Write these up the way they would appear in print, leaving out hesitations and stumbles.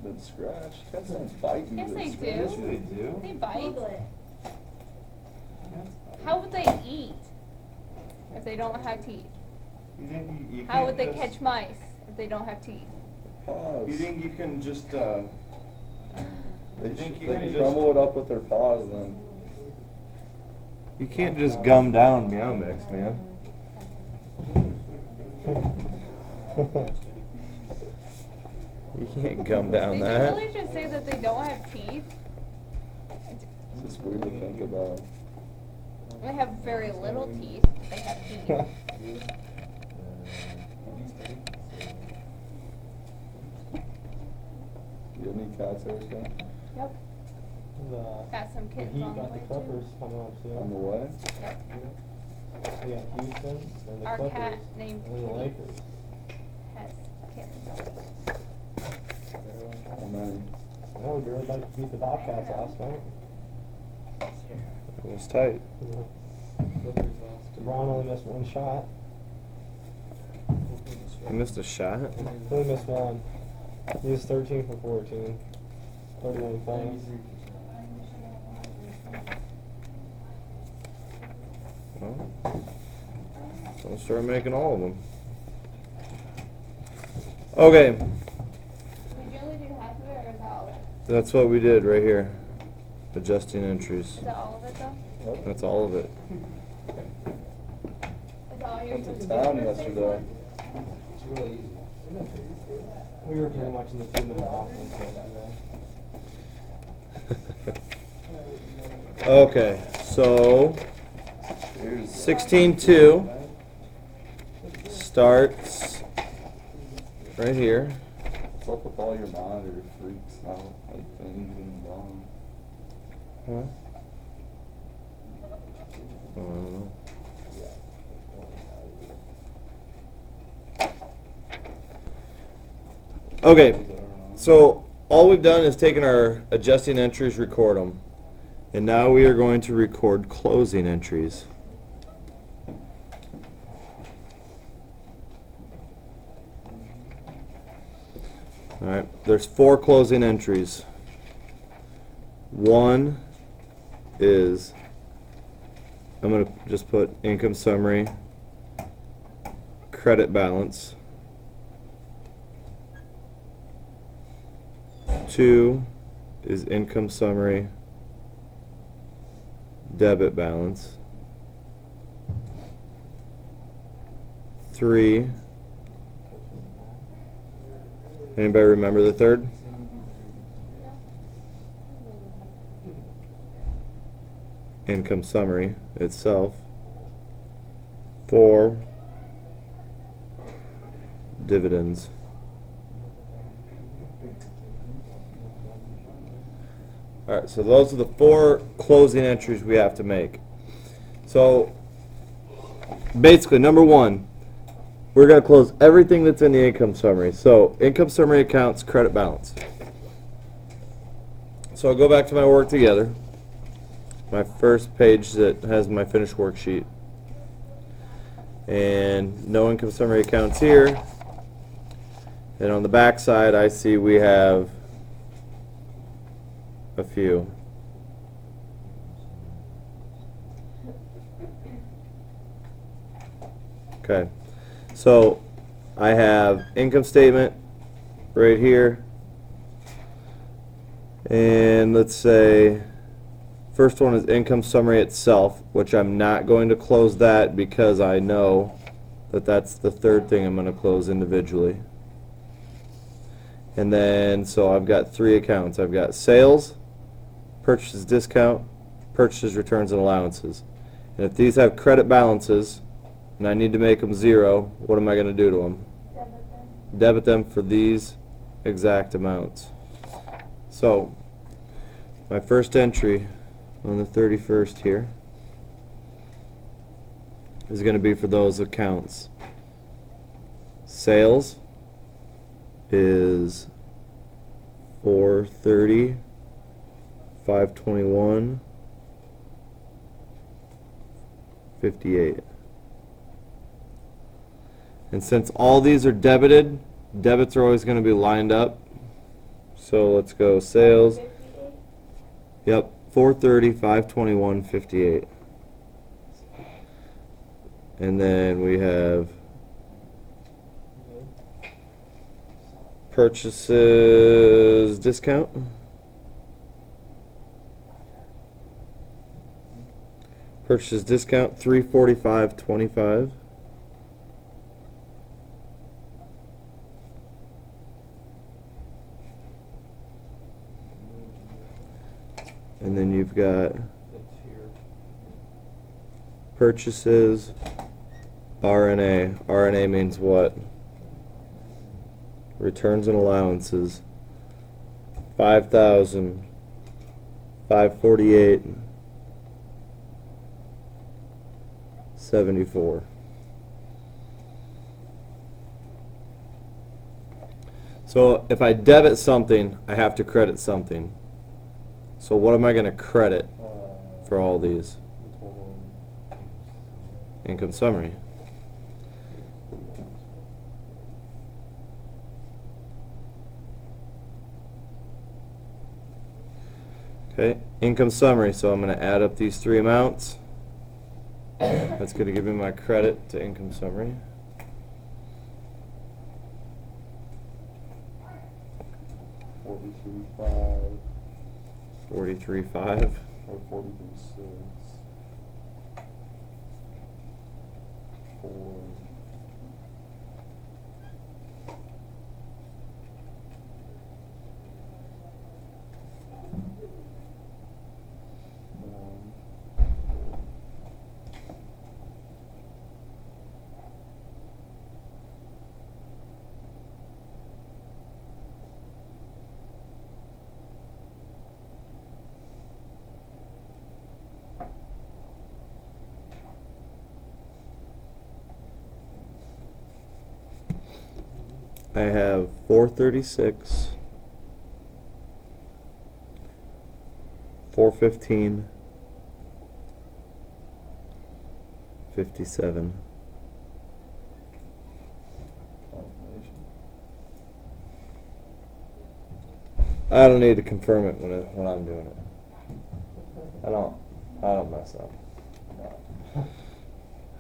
been scratched. Cats don't bite you. Yes, they do. Yes, They do? They bite. Google it. How would they eat if they don't have teeth? You think you How would they can't just- catch mice if they don't have teeth? Paws. You think you can just, They, you think you they can crumble it up with their paws then. You can't just gum down Meow Mix, man. You can't gum down Did that. you really just say that they don't have teeth? It's just weird to think about. They have very little teeth. But they have teeth. You have any cats, Erica? Yep. Got some The kittens Heat on the got the way Clippers too. coming up soon. On the way? Yep. We got Houston and the Our Clippers. cat named and the Kitty Lakers. has kittens. How many? No, we really like to beat the Bobcats last night. It was tight. LeBron only missed one shot. You missed a shot? He only missed one. He was 13 for 14. 31 points. Well, don't start making all of them. Okay, Did you only do half of it or is that all of it? that's what we did right here. Adjusting entries. Is that all of it though? That's all of it. Is that all you're Went supposed to to do town for 6 yesterday. months? We were pretty much in the 2-minute offense yesterday. Okay, so Here's 16-2 starts right here. what's up with all your monitor freaks out, like things and wrong. Huh? I don't know. Okay, so all we've done is taken our adjusting entries, record them. And now we are going to record closing entries. All right, there's 4 closing entries. One is, I'm going to just put income summary, credit balance. 2 is income summary, debit balance. 3, anybody remember the third? Income summary itself. 4, dividends. Alright, so those are the 4 closing entries we have to make. So, basically, number 1, we're going to close everything that's in the income summary. So, income summary accounts, credit balance. So I'll go back to my work together. My first page that has my finished worksheet. And no income summary accounts here. And on the back side, I see we have a few. Okay, so I have income statement right here, and let's say first one is income summary itself, which I'm not going to close that because I know that that's the third thing I'm going to close individually. And then, so I've got 3 accounts. I've got sales, purchases discount, purchases returns and allowances. And if these have credit balances, and I need to make them 0, what am I going to do to them? Debit them for these exact amounts. So, my first entry on the 31st here is going to be for those accounts. Sales is 430, 521, 58. And since all these are debited, debits are always going to be lined up So let's go sales. 58? Yep, 430, 521, 58. And then we have purchases discount. Purchases discount 345.25. And then you've got It's here. purchases RNA. RNA means what? Returns and allowances. 5,000. 548. 74. So if I debit something, I have to credit something. So what am I going to credit for all these? The total. Income summary. Okay, income summary. So I'm going to add up these three amounts. That's going to give me my credit to income summary. $43.5 $43.5. or $43.6 for I have 436, 415, 57. confirmation. I don't need to confirm it when I'm doing it. I don't mess up. All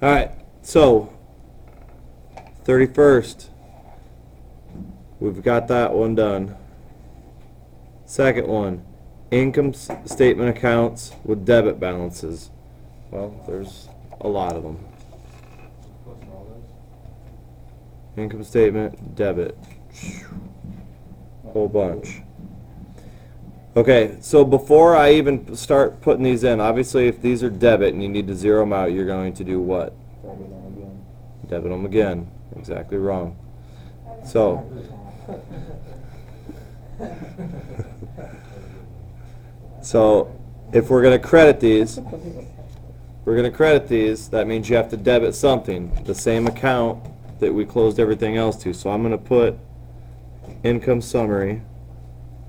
right, so 31st. We've got that one done. Second one, income statement accounts with debit balances. Well, there's a lot of them. What's all this? Income statement, debit. Whole bunch. Okay, so before I even start putting these in, obviously if these are debit and you need to zero them out, you're going to do what? Debit them again. Debit them again. Exactly wrong. So, if we're going to credit these, that means you have to debit something, the same account that we closed everything else to. So I'm going to put income summary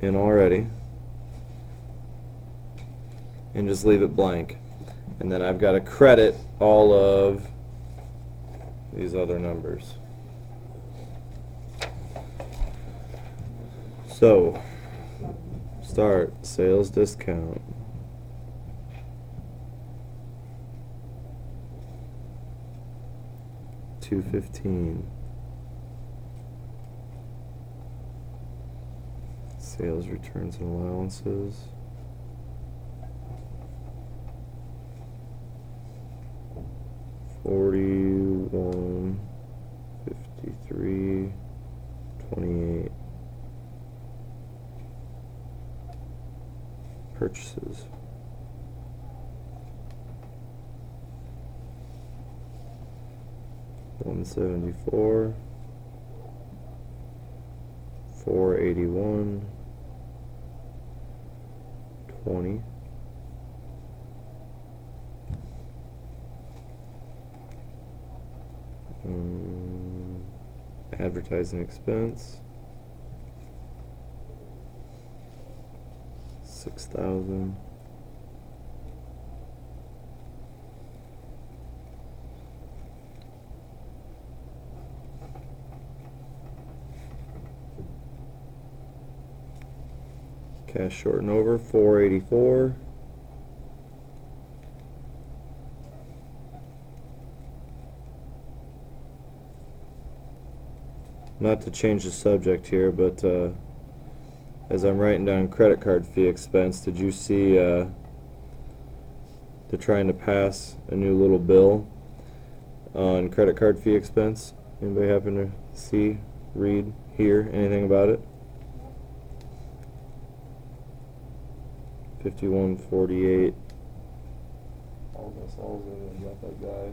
in already and just leave it blank. And then I've got to credit all of these other numbers. So, start sales discount. $215. Sales returns and allowances. $41, $53, $28. Purchases. $174, $481, $20. Advertising expense. 6,000. Cash short and over, 484. Not to change the subject here, but as I'm writing down credit card fee expense, did you see they're trying to pass a new little bill on credit card fee expense? Anybody happen to see, read, hear anything about it? 5148. All this, all of it, and got that guy,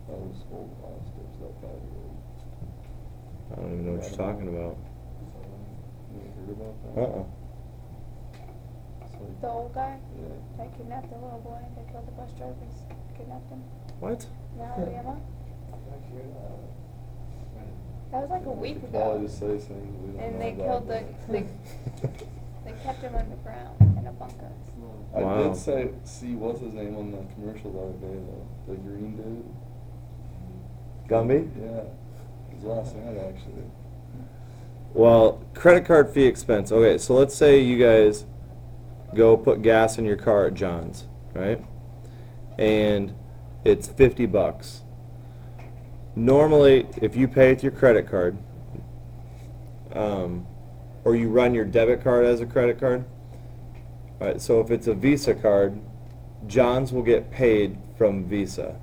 that was old plastics, that 5-year-old. I don't even know what you're talking about. You heard about that? Uh-uh. It's like- The old guy Yeah. that kidnapped the little boy that killed the bus drivers. Kidnapped him. What? In Alabama. That was like a week You could ago. probably just say things we don't And know they about, killed but- they kept him underground in a bunker. I Wow. did see what's his name on the commercial the other day though, the green dude. Gumby? Yeah, his last night actually. Well, credit card fee expense. Okay, so let's say you guys go put gas in your car at John's, right? And it's $50. Normally, if you pay with your credit card, or you run your debit card as a credit card, all right, so if it's a Visa card, John's will get paid from Visa,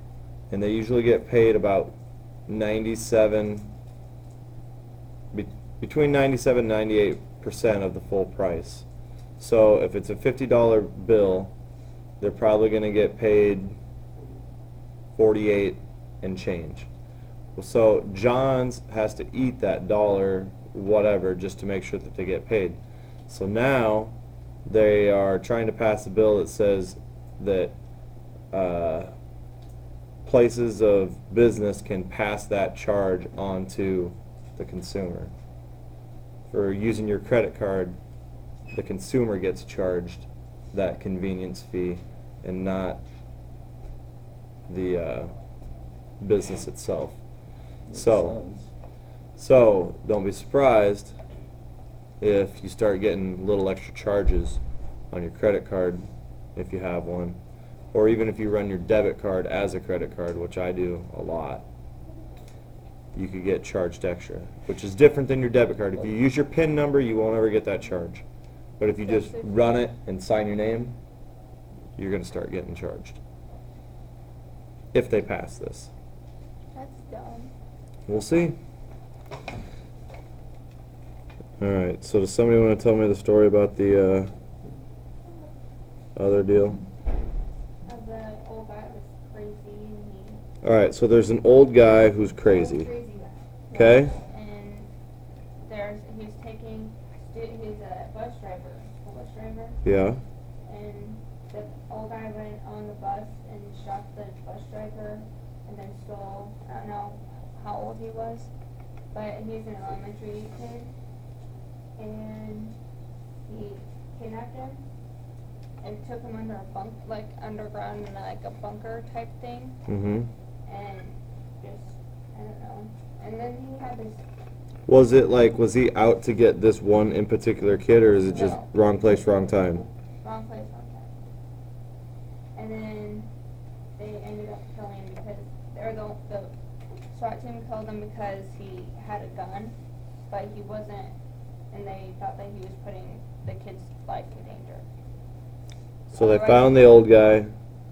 and they usually get paid about 97, between 97 and 98% of the full price. So if it's a $50 bill, they're probably going to get paid 48 and change. So John's has to eat that dollar whatever just to make sure that they get paid. So now they are trying to pass a bill that says that places of business can pass that charge on to the consumer. For using your credit card, the consumer gets charged that convenience fee and not the business itself. Makes So, sense. so don't be surprised if you start getting little extra charges on your credit card if you have one, or even if you run your debit card as a credit card, which I do a lot. You could get charged extra, which is different than your debit card. If you use your PIN number, you won't ever get that charge. But if you just run it and sign your name, you're going to start getting charged. If they pass this. That's dumb. We'll see. Alright, so does somebody want to tell me the story about the other deal? The old guy was crazy and he Alright, so there's an old guy who's crazy. Crazy guy. Okay? And he's taking, he's a bus driver, Yeah. and the old guy went on the bus and shot the bus driver and then stole, I don't know how old he was, but he's an elementary kid, and he kidnapped him and took him under a bunk, like underground in like a bunker type thing, Mm-hmm. and just, I don't know, and then he had this, Was it like, was he out to get this one in particular kid, or is it just No. wrong place, wrong time? wrong place, wrong time. And then they ended up killing him because, or the SWAT team killed him because he had a gun, but he wasn't, and they thought that he was putting the kid's life in danger. So they Otherwise- found the old guy,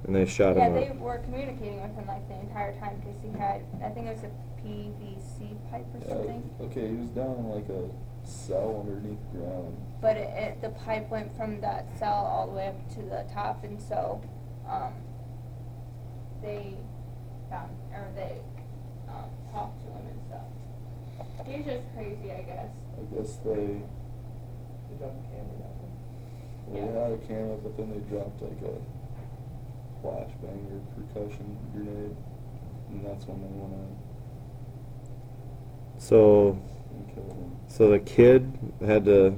and they shot Yeah, him they up. were communicating with him like the entire time because he had, I think it was a PVC pipe or something. Okay, he was down in like a cell underneath the ground. But the pipe went from that cell all the way up to the top, and so they found, or they talked to him and stuff. He's just crazy, I guess. I guess they had a camera, but then they dropped like a flashbang or percussion grenade, and that's when they went in So, and killed him. so the kid had to,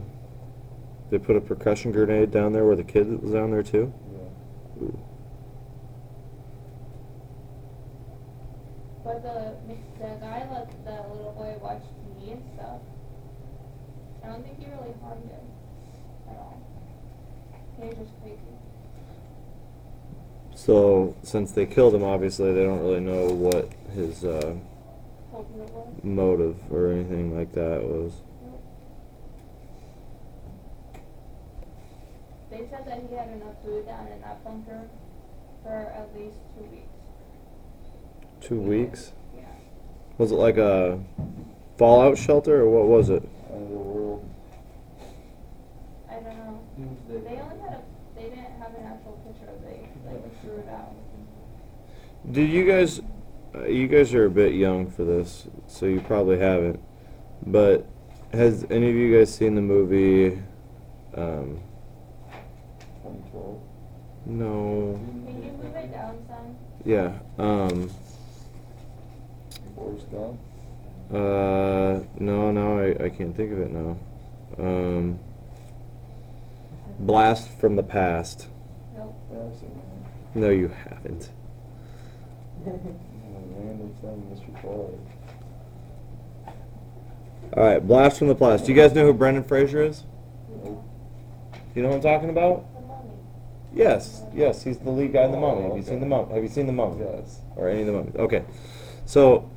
they put a percussion grenade down there where the kid was down there too? Yeah. Ooh. But the guy let the little boy watch TV and stuff. I don't think he really harmed him at all. Fraser's crazy. So, since they killed him, obviously they don't really know what his Told him it was. motive or anything like that was. Nope. They said that he had enough food down in that bunker for at least 2 weeks. 2 weeks? Yeah. Was it like a fallout shelter or what was it? End of the world. I don't know. They didn't have an actual picture. They like drew it out. Did you guys are a bit young for this, so you probably haven't. But has any of you guys seen the movie? 2012. No. Can you move it down some? Yeah. Forrest Gump. No, I can't think of it now. Blast from the Past. Nope. Yeah, I've seen that. No, you haven't. Random thing, Mr. Clark. All right, Blast from the Past. Do you guys know who Brendan Fraser is? Nope. You know what I'm talking about? The Mummy. Yes, he's the lead guy in the Mummy. Have you okay. seen the Mummy? Have you seen the Mummy? Yes. Or any of the Mummies? Okay, so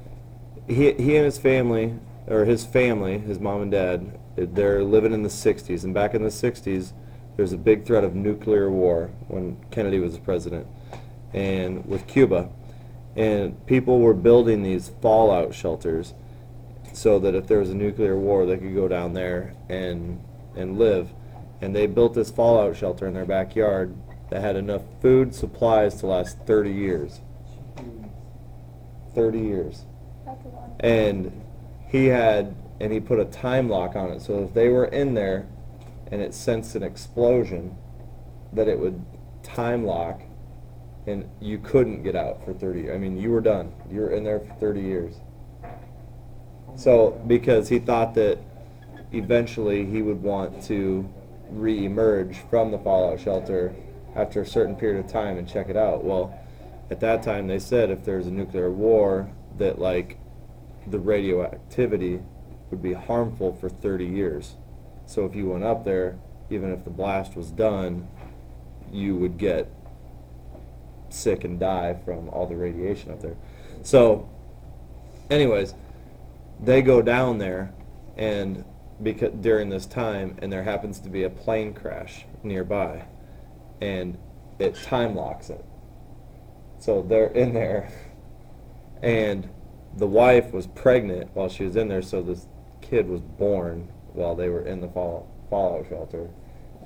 he and his family, or his family, his mom and dad, they're living in the '60s, and back in the '60s, there's a big threat of nuclear war when Kennedy was president, and with Cuba, and people were building these fallout shelters so that if there was a nuclear war, they could go down there and live. And they built this fallout shelter in their backyard that had enough food supplies to last 30 years. 30 years. That's a lot. And he put a time lock on it, so if they were in there and it sensed an explosion, that it would time lock and you couldn't get out for 30 years. I mean, you were done. You were in there for 30 years. So, because he thought that eventually he would want to re-emerge from the fallout shelter after a certain period of time and check it out. Well, at that time they said if there's a nuclear war that like the radioactivity would be harmful for 30 years. So if you went up there, even if the blast was done, you would get sick and die from all the radiation up there. So anyways, they go down there and because during this time, and there happens to be a plane crash nearby, and it time locks it. So they're in there, and the wife was pregnant while she was in there, so this kid was born while they were in the fallout shelter.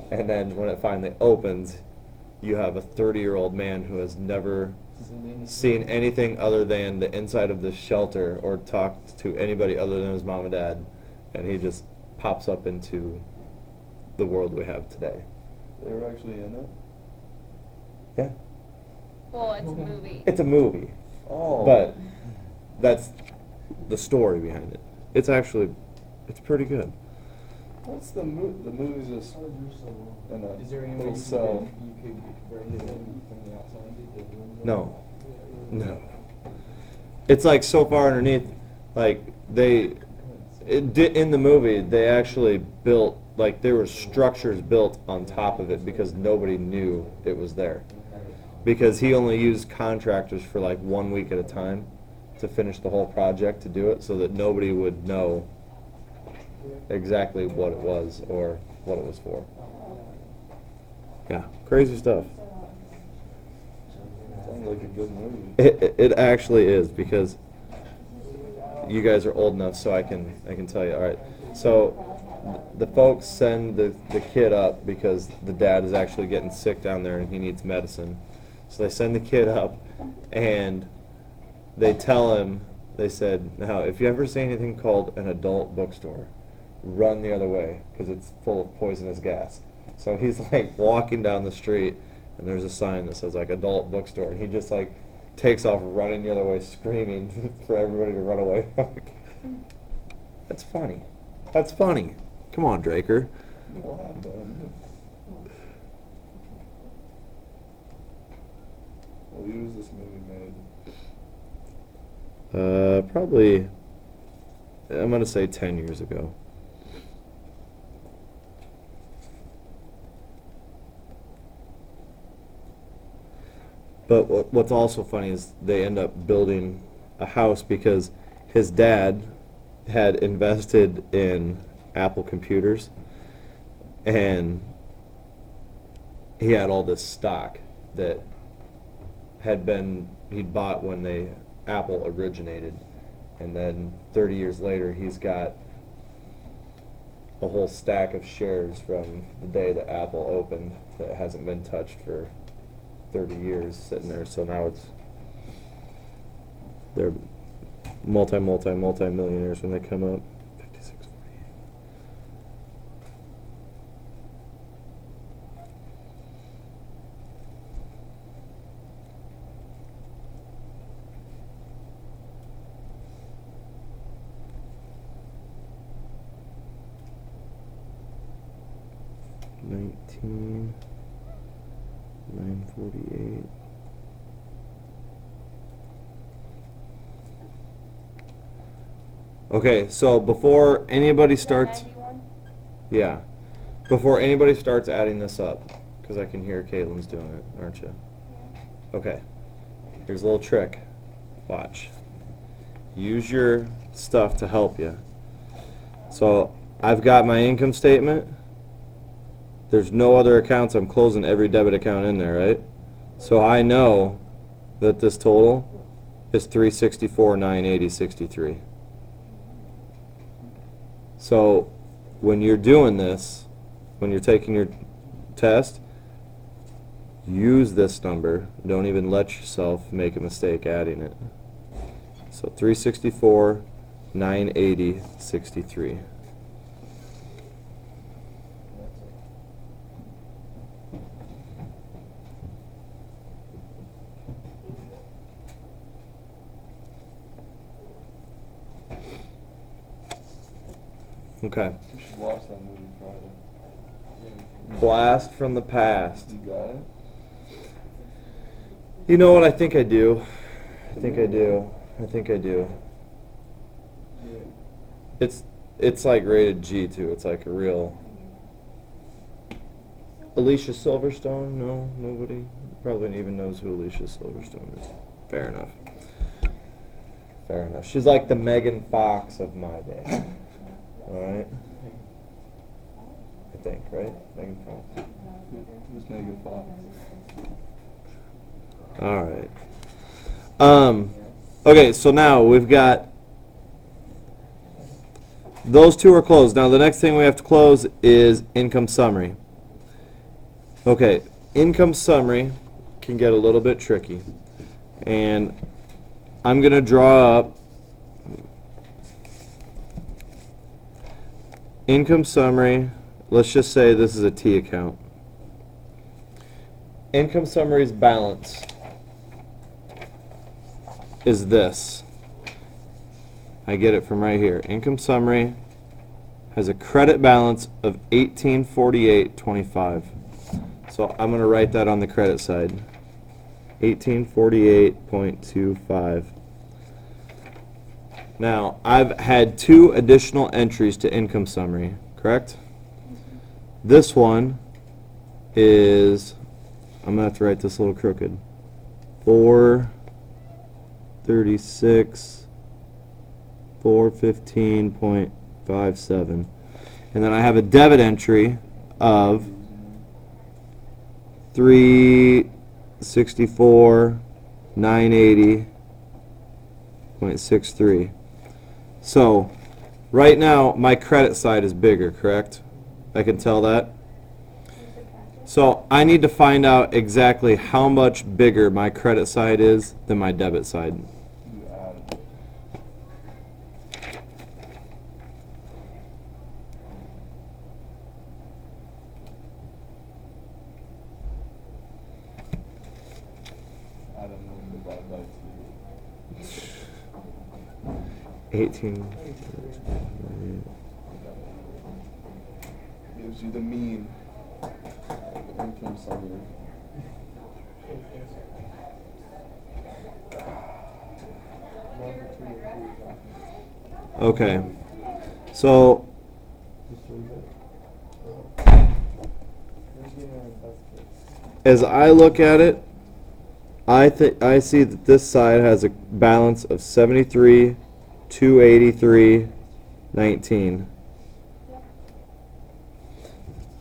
And then when it finally opens, you have a 30-year-old man who has never seen anything other than the inside of this shelter or talked to anybody other than his mom and dad, and he just pops up into the world we have today. They were actually in it? Yeah. Well, it's a movie. It's a movie, Oh. but that's the story behind it. It's pretty good. What's the movie's just in a Is there any way little you cell. could bring it in from the outside? No. It's like so far underneath, like in the movie, they actually built, like there were structures built on top of it because nobody knew it was there. Because he only used contractors for like 1 week at a time to finish the whole project to do it so that nobody would know exactly what it was or what it was for. Yeah, crazy stuff. Sounds like a good movie. It actually is, because you guys are old enough so I can tell you. All right, so the folks send the kid up because the dad is actually getting sick down there and he needs medicine. So they send the kid up and they tell him, they said, now if you ever see anything called an adult bookstore, run the other way because it's full of poisonous gas. So he's like walking down the street and there's a sign that says like adult bookstore, and he just like takes off running the other way screaming for everybody to run away. That's funny. That's funny. Come on, Draker. What happened? What year was this movie made? Probably, I'm going to say 10 years ago. But what's also funny is they end up building a house because his dad had invested in Apple computers, and he had all this stock that he'd bought when Apple originated, and then 30 years later he's got a whole stack of shares from the day that Apple opened that hasn't been touched for 30 years sitting there. So now they're multi-millionaires when they come up. 56.48. $19,948. Okay, so before anybody starts, 91? yeah, before anybody starts adding this up, because I can hear Caitlin's doing it, aren't you? Okay, here's a little trick. Watch. Use your stuff to help you. So I've got my income statement. There's no other accounts. I'm closing every debit account in there, right? So I know that this total is $364,980.63. So when you're doing this, when you're taking your test, use this number. Don't even let yourself make a mistake adding it. So 364,980.63. Okay. You should watch that movie Friday. Blast from the past. You got it? You know what? I think I do. I think I do. It's like rated G too. It's like a real. Alicia Silverstone? No, nobody. Probably even knows who Alicia Silverstone is. Fair enough. Fair enough. She's like the Megan Fox of my day. All right. I think, right? Megan Fox. Who's Megan Fox? All right. Okay, so now we've got those two are closed. Now the next thing we have to close is income summary. Okay, income summary can get a little bit tricky. And I'm going to draw up income summary. Let's just say this is a T account. Income summary's balance is this. I get it from right here. Income summary has a credit balance of $1848.25. So I'm going to write that on the credit side. $1848.25. Now, I've had 2 additional entries to income summary, correct? This one is, I'm going to have to write this a little crooked, 436, 415.57. And then I have a debit entry of 364,980.63. So, right now, my credit side is bigger, correct? I can tell that. So, I need to find out exactly how much bigger my credit side is than my debit side. You added it. Add them and divide by 2. 18. Gives you the mean income summary. Okay. So, as I look at it, I see that this side has a balance of 73, 283, 19.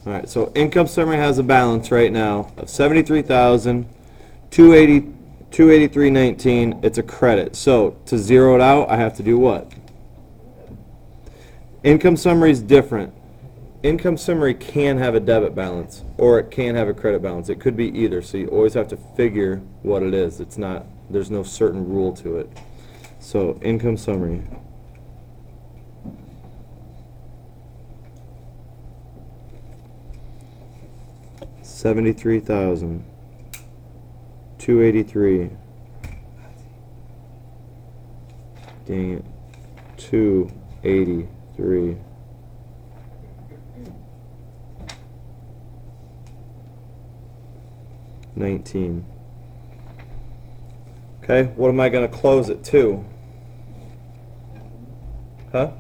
All right, so income summary has a balance right now of 73,000, 283.19. It's a credit. So to zero it out, I have to do what? Income summary is different. Income summary can have a debit balance or it can have a credit balance. It could be either. So you always have to figure what it is. It's not, there's no certain rule to it. So income summary. $73,000, 283. Dang it, 283. $19. Okay, what am I going to close it to? Huh?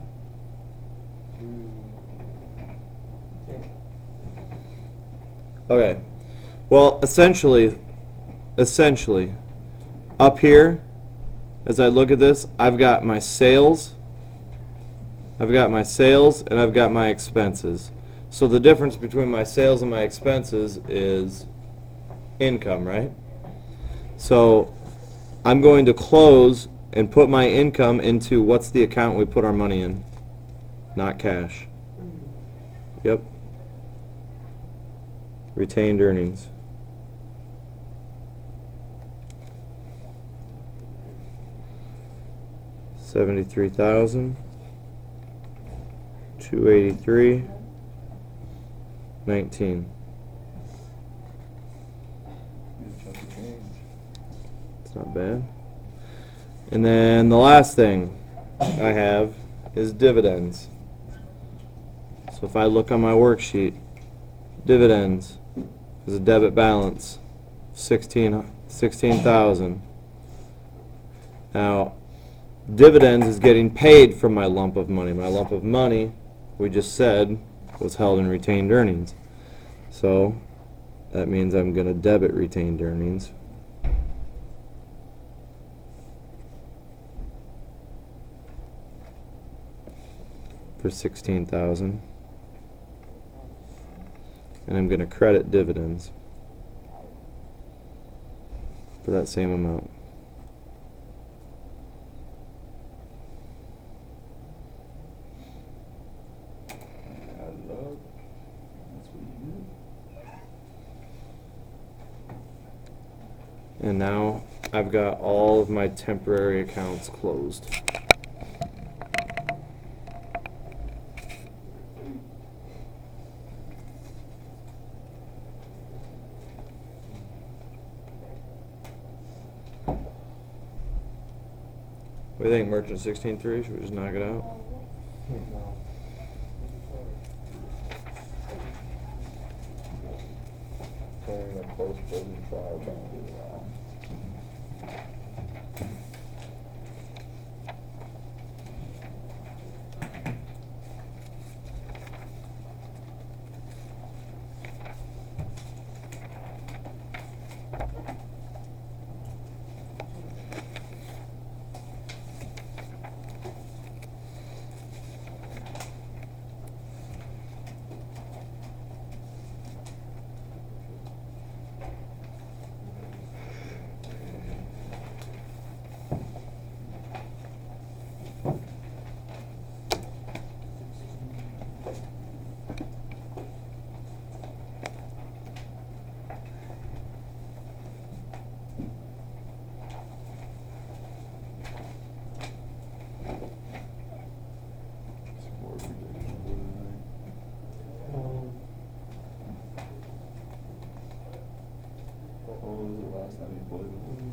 Okay. Well, essentially, up here, as I look at this, I've got my sales, and I've got my expenses. So the difference between my sales and my expenses is income, right? So I'm going to close and put my income into what's the account we put our money in? Not cash. Yep. Retained earnings. $73,000, 283, 19. Good chunk of change. It's not bad. And then the last thing I have is dividends. So if I look on my worksheet, dividends is a debit balance, 16,000. Now, dividends is getting paid from my lump of money. My lump of money, we just said, was held in retained earnings. So that means I'm going to debit retained earnings. For 16,000. And I'm going to credit dividends for that same amount. Add it up. That's what you do. And now I've got all of my temporary accounts closed. What do you think, Merchant 16.3? Should we just knock it out? No. Carrying a close closing trial boundary law. Some more predictions, what was it last time you played with it?